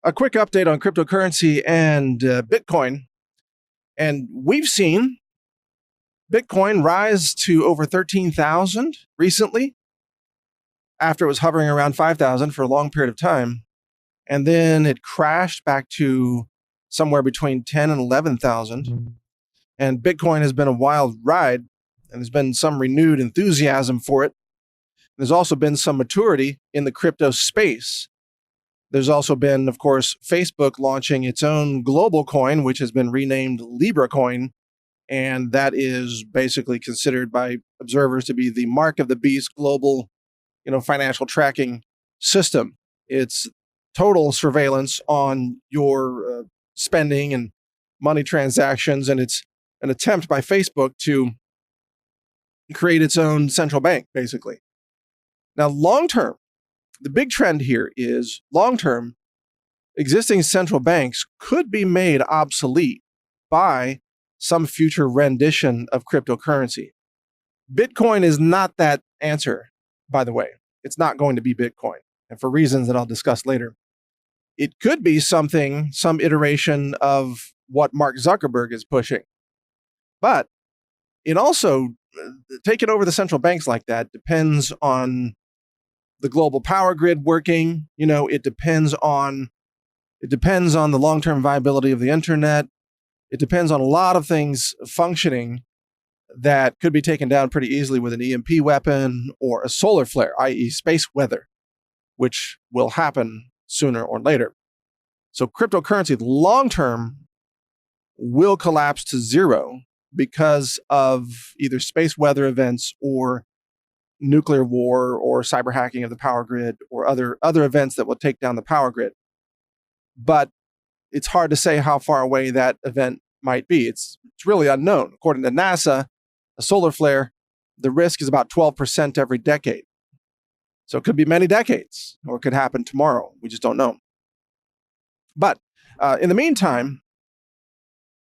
A quick update on cryptocurrency and Bitcoin. And we've seen Bitcoin rise to over 13,000 recently after it was hovering around 5,000 for a long period of time. And then it crashed back to somewhere between 10 and 11,000. And Bitcoin has been a wild ride, and there's been some renewed enthusiasm for it. There's also been some maturity in the crypto space. There's also been, of course, Facebook launching its own global coin, which has been renamed Libra coin. And that is basically considered by observers to be the mark of the beast global, financial tracking system. It's total surveillance on your spending and money transactions. And it's an attempt by Facebook to create its own central bank, basically. Now, long term, the big trend here is long-term, existing central banks could be made obsolete by some future rendition of cryptocurrency. Bitcoin is not that answer, by the way. It's not going to be Bitcoin, and for reasons that I'll discuss later. It could be some iteration of what Mark Zuckerberg is pushing. But it also, taking over the central banks like that depends on the global power grid working. It depends on the long-term viability of the internet. It depends on a lot of things functioning that could be taken down pretty easily with an EMP weapon or a solar flare, i.e. space weather, which will happen sooner or later. So cryptocurrency long-term will collapse to zero because of either space weather events or nuclear war or cyber hacking of the power grid or other events that will take down the power grid. But it's hard to say how far away that event might be. It's really unknown. According to NASA, a solar flare, the risk is about 12% every decade. So it could be many decades, or it could happen tomorrow. We just don't know. But in the meantime,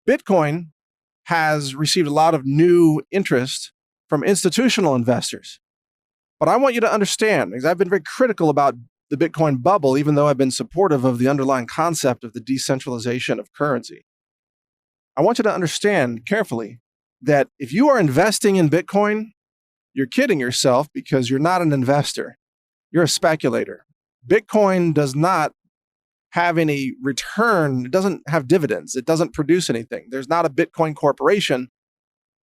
Bitcoin has received a lot of new interest from institutional investors. But I want you to understand, because I've been very critical about the Bitcoin bubble, even though I've been supportive of the underlying concept of the decentralization of currency. I want you to understand carefully that if you are investing in Bitcoin, you're kidding yourself because you're not an investor. You're a speculator. Bitcoin does not have any return. It doesn't have dividends. It doesn't produce anything. There's not a Bitcoin corporation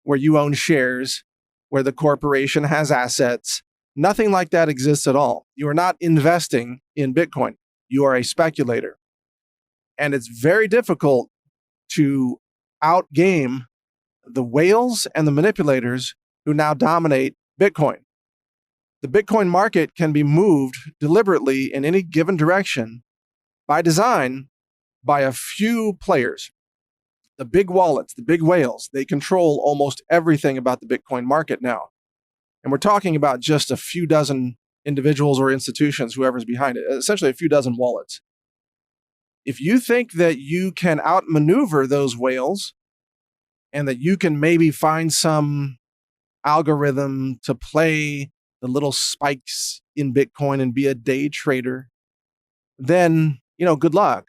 where you own shares, where the corporation has assets. Nothing like that exists at all. You are not investing in Bitcoin. You are a speculator. And it's very difficult to outgame the whales and the manipulators who now dominate Bitcoin. The Bitcoin market can be moved deliberately in any given direction by design by a few players. The big wallets, the big whales, they control almost everything about the Bitcoin market now. And we're talking about just a few dozen individuals or institutions, whoever's behind it, essentially a few dozen wallets. If you think that you can outmaneuver those whales and that you can maybe find some algorithm to play the little spikes in Bitcoin and be a day trader, then, good luck.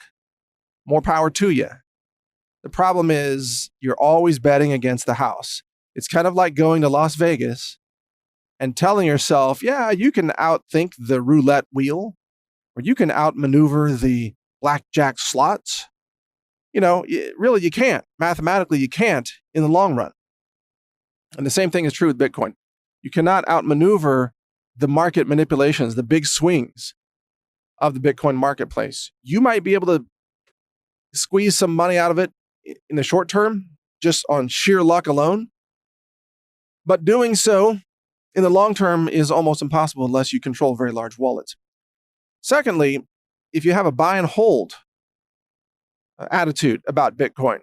More power to you. The problem is you're always betting against the house. It's kind of like going to Las Vegas and telling yourself, yeah, you can outthink the roulette wheel, or you can outmaneuver the blackjack slots. Really you can't. Mathematically, you can't in the long run. And the same thing is true with Bitcoin. You cannot outmaneuver the market manipulations, the big swings of the Bitcoin marketplace. You might be able to squeeze some money out of it in the short term, just on sheer luck alone. But doing so in the long term is almost impossible unless you control very large wallets. Secondly, if you have a buy and hold attitude about Bitcoin,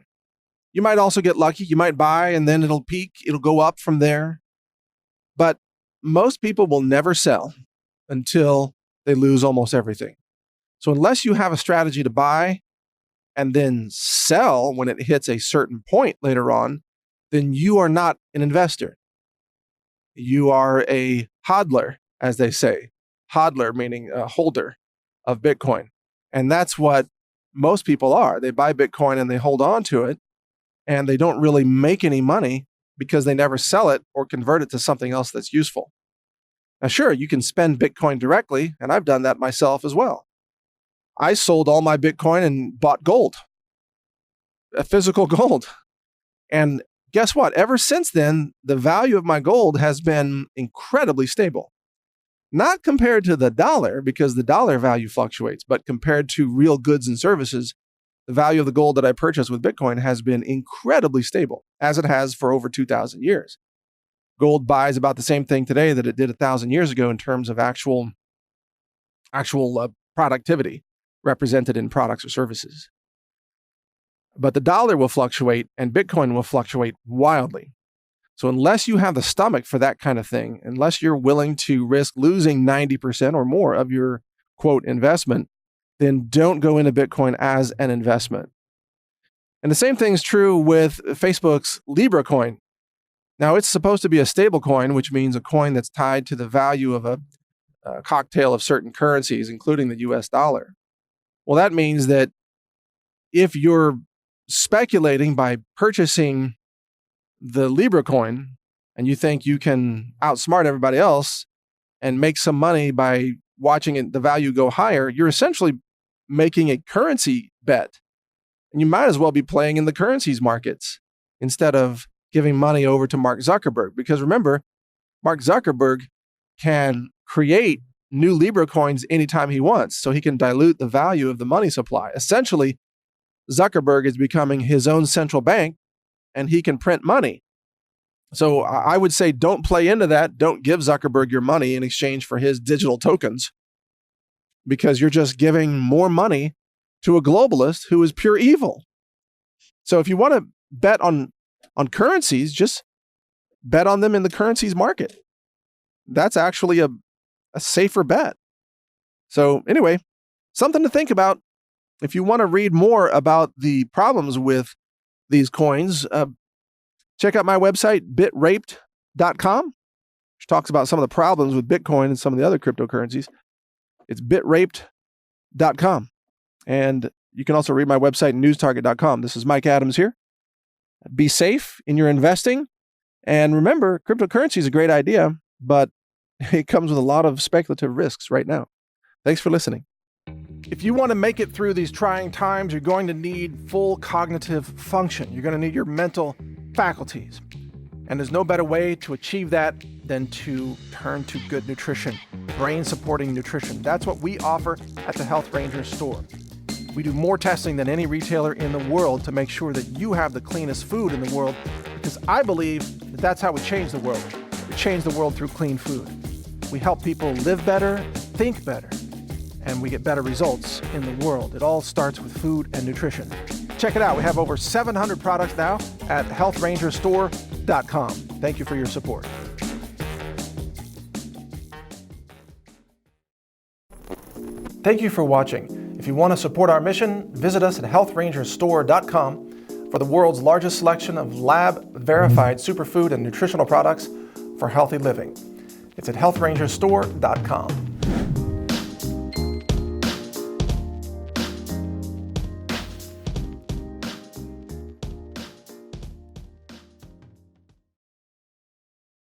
you might also get lucky. You might buy and then it'll peak. It'll go up from there. But most people will never sell until they lose almost everything. So unless you have a strategy to buy and then sell when it hits a certain point later on, then you are not an investor. You are a hodler, as they say. Hodler meaning a holder of Bitcoin. And that's what most people are. They buy Bitcoin and they hold on to it, and they don't really make any money because they never sell it or convert it to something else that's useful. Now, sure, you can spend Bitcoin directly, and I've done that myself as well. I sold all my Bitcoin and bought gold, a physical gold. And guess what? Ever since then, the value of my gold has been incredibly stable. Not compared to the dollar, because the dollar value fluctuates, but compared to real goods and services, the value of the gold that I purchased with Bitcoin has been incredibly stable, as it has for over 2,000 years. Gold buys about the same thing today that it did 1,000 years ago in terms of actual productivity represented in products or services. But the dollar will fluctuate and Bitcoin will fluctuate wildly. So unless you have the stomach for that kind of thing, unless you're willing to risk losing 90% or more of your, quote, investment, then don't go into Bitcoin as an investment. And the same thing is true with Facebook's Libra coin. Now, it's supposed to be a stable coin, which means a coin that's tied to the value of a cocktail of certain currencies, including the US dollar. Well, that means that if you're speculating by purchasing the Libra coin and you think you can outsmart everybody else and make some money by watching the value go higher, you're essentially making a currency bet. And you might as well be playing in the currencies markets instead of giving money over to Mark Zuckerberg. Because remember, Mark Zuckerberg can create new Libra coins anytime he wants, so he can dilute the value of the money supply. Essentially, Zuckerberg is becoming his own central bank, and he can print money. So I would say don't play into that. Don't give Zuckerberg your money in exchange for his digital tokens, because you're just giving more money to a globalist who is pure evil. So if you want to bet on currencies, just bet on them in the currencies market. That's actually a safer bet. So anyway, something to think about. If you want to read more about the problems with these coins, check out my website, bitraped.com, which talks about some of the problems with Bitcoin and some of the other cryptocurrencies. It's bitraped.com. And you can also read my website, newstarget.com. This is Mike Adams here. Be safe in your investing. And remember, cryptocurrency is a great idea, but it comes with a lot of speculative risks right now. Thanks for listening. If you want to make it through these trying times, you're going to need full cognitive function. You're going to need your mental faculties. And there's no better way to achieve that than to turn to good nutrition, brain-supporting nutrition. That's what we offer at the Health Ranger store. We do more testing than any retailer in the world to make sure that you have the cleanest food in the world, because I believe that that's how we change the world. We change the world through clean food. We help people live better, think better, and we get better results in the world. It all starts with food and nutrition. Check it out. We have over 700 products now at healthrangerstore.com. Thank you for your support. Thank you for watching. If you want to support our mission, visit us at healthrangerstore.com for the world's largest selection of lab-verified superfood and nutritional products for healthy living. It's at healthrangerstore.com.